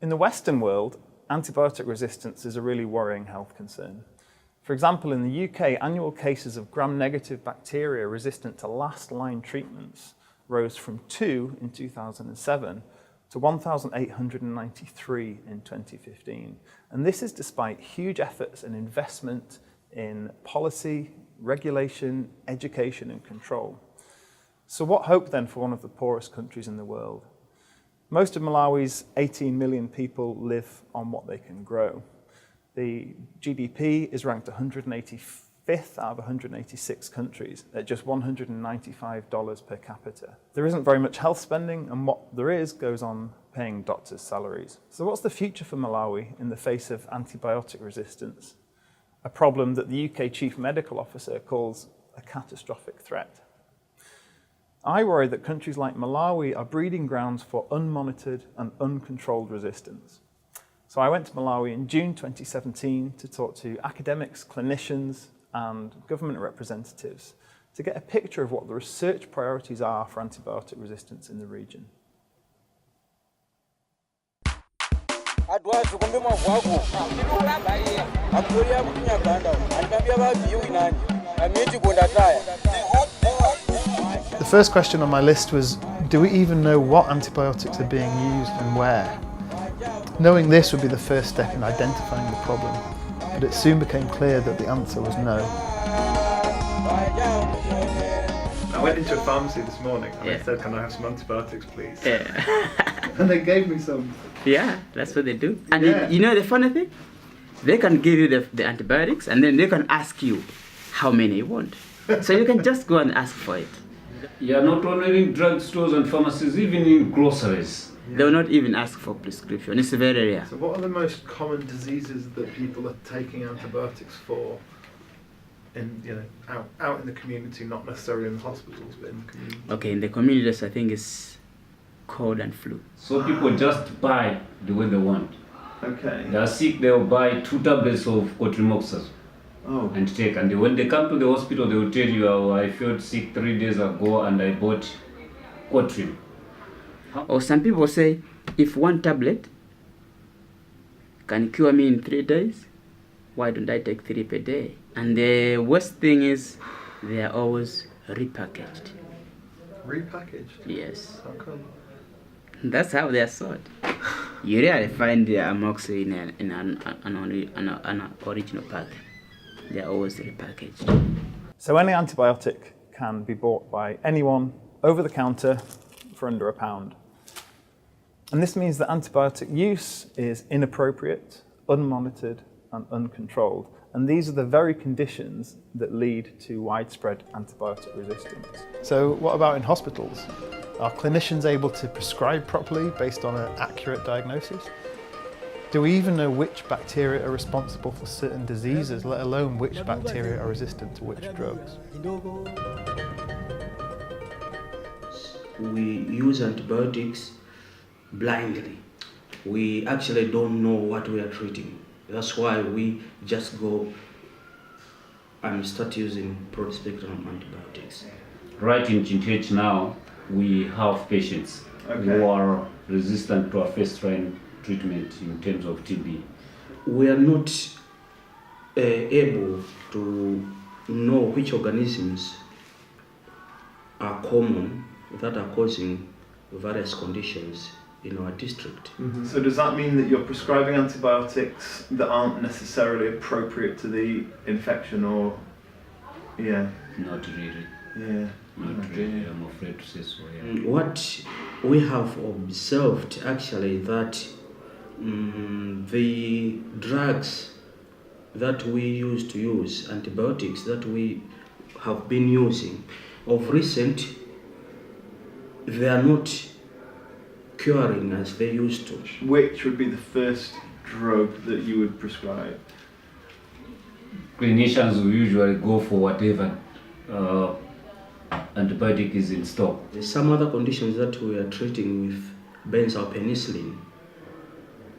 In the Western world, antibiotic resistance is a really worrying health concern. For example, in the UK, annual cases of gram-negative bacteria resistant to last-line treatments rose from 2 in 2007 to 1,893 in 2015. And this is despite huge efforts and investment in policy, regulation, education, and control. So what hope then for one of the poorest countries in the world? Most of Malawi's 18 million people live on what they can grow. The GDP is ranked 185th out of 186 countries at just $195 per capita. There isn't very much health spending, and what there is goes on paying doctors' salaries. So what's the future for Malawi in the face of antibiotic resistance? A problem that the UK Chief Medical Officer calls a catastrophic threat. I worry that countries like Malawi are breeding grounds for unmonitored and uncontrolled resistance. So I went to Malawi in June 2017 to talk to academics, clinicians, and government representatives to get a picture of what the research priorities are for antibiotic resistance in the region. The first question on my list was, do we even know what antibiotics are being used and where? Knowing this would be the first step in identifying the problem, but it soon became clear that the answer was no. I went into a pharmacy this morning and I said, can I have some antibiotics, please? And they gave me some. Yeah, that's what they do. And you know the funny thing? They can give you the antibiotics and then they can ask you how many you want. So you can just go and ask for it. Yeah, not only in drugstores and pharmacies, even in groceries. They will not even ask for prescription. It's very rare. So what are the most common diseases that people are taking antibiotics for in, out in the community, not necessarily in the hospitals, but in the community? Okay, in the communities, I think it's cold and flu. So people just buy the way they want. Okay. They are sick, they'll buy 2 tablets of cotrimoxazole and take. And when they come to the hospital, they will tell you, oh, I felt sick 3 days ago and I bought Cotrim. Or some people say, if 1 tablet can cure me in 3 days, why don't I take 3 per day? And the worst thing is, they are always repackaged. Repackaged? Yes. How come? That's how they are sold. You rarely find the amoxicillin in an original pack. They are always repackaged. So any antibiotic can be bought by anyone over the counter for under £1. And this means that antibiotic use is inappropriate, unmonitored, and uncontrolled. And these are the very conditions that lead to widespread antibiotic resistance. So what about in hospitals? Are clinicians able to prescribe properly based on an accurate diagnosis? Do we even know which bacteria are responsible for certain diseases, let alone which bacteria are resistant to which drugs? We use antibiotics blindly. We actually don't know what we are treating. That's why we just go and start using broad-spectrum antibiotics. Right in GTH now, we have patients who are resistant to our first-line treatment in terms of TB. We are not able to know which organisms are common that are causing various conditions in our district. So does that mean that you're prescribing antibiotics that aren't necessarily appropriate to the infection, or Not really. Not really, I'm afraid to say so. What we have observed actually that the drugs that we used to use, antibiotics that we have been using of recent, they are not curing as they used to. Which would be the first drug that you would prescribe? Clinicians will usually go for whatever antibiotic is in stock. There's some other conditions that we are treating with benzalpenicillin.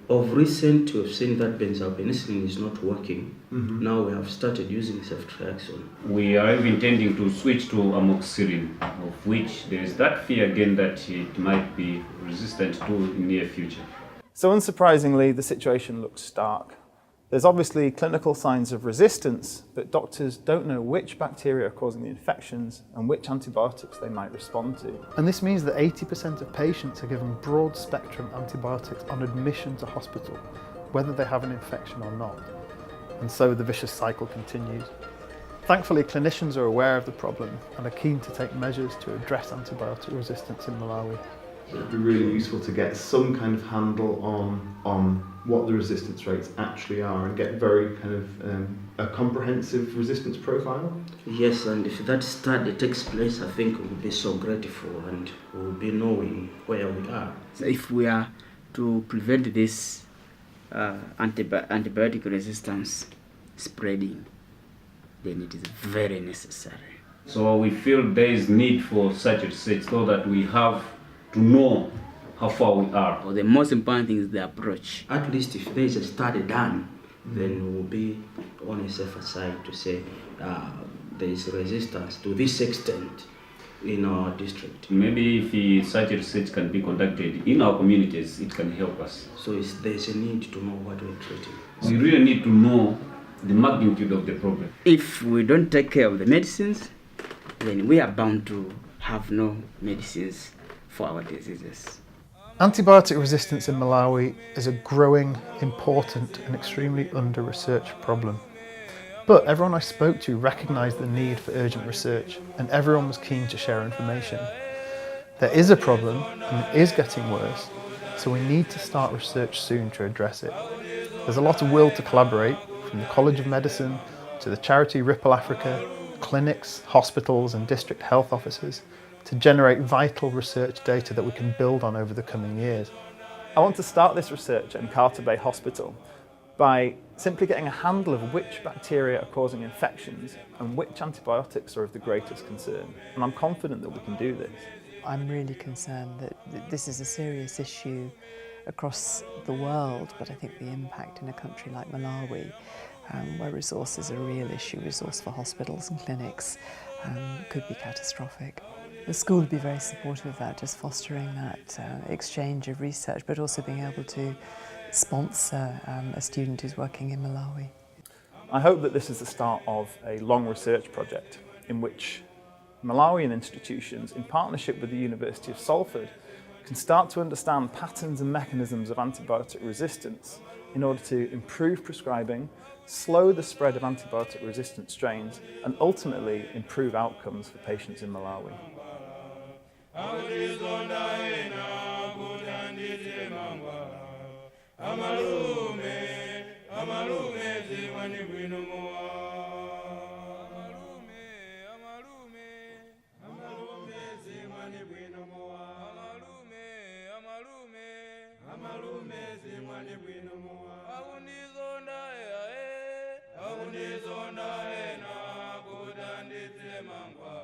Of recent, we have seen that benzalpenicillin is not working. Now we have started using ceftriaxone. We are even intending to switch to amoxicillin, of which there is that fear again that it might be resistant to in the near future. So unsurprisingly, the situation looks stark. There's obviously clinical signs of resistance, but doctors don't know which bacteria are causing the infections and which antibiotics they might respond to. And this means that 80% of patients are given broad-spectrum antibiotics on admission to hospital, whether they have an infection or not. And so the vicious cycle continues. Thankfully, clinicians are aware of the problem and are keen to take measures to address antibiotic resistance in Malawi. It'd be really useful to get some kind of handle on what the resistance rates actually are and get very kind of a comprehensive resistance profile. Yes, and if that study takes place, I think we'll be so grateful and we'll be knowing where we are. So if we are to prevent this antibiotic resistance spreading, then it is very necessary. So we feel there is need for such research so that we have to know how far we are. Well, the most important thing is the approach. At least if there is a study done, then we'll be on a safer side to say there is resistance to this extent in our district. Maybe if such research can be conducted in our communities, it can help us. So there's a need to know what we're treating. We really need to know the magnitude of the problem. If we don't take care of the medicines, then we are bound to have no medicines for our diseases. Antibiotic resistance in Malawi is a growing, important and extremely under-researched problem. But everyone I spoke to recognised the need for urgent research and everyone was keen to share information. There is a problem and it is getting worse, so we need to start research soon to address it. There's a lot of will to collaborate, from the College of Medicine to the charity Ripple Africa, clinics, hospitals and district health offices, to generate vital research data that we can build on over the coming years. I want to start this research at Carter Bay Hospital by simply getting a handle of which bacteria are causing infections and which antibiotics are of the greatest concern. And I'm confident that we can do this. I'm really concerned that this is a serious issue across the world, but I think the impact in a country like Malawi, where resource is a real issue, resource for hospitals and clinics, could be catastrophic. The school would be very supportive of that, just fostering that exchange of research, but also being able to sponsor a student who's working in Malawi. I hope that this is the start of a long research project in which Malawian institutions, in partnership with the University of Salford, can start to understand patterns and mechanisms of antibiotic resistance in order to improve prescribing, slow the spread of antibiotic resistant strains, and ultimately improve outcomes for patients in Malawi. Akundizonda ena kudanditse mangwa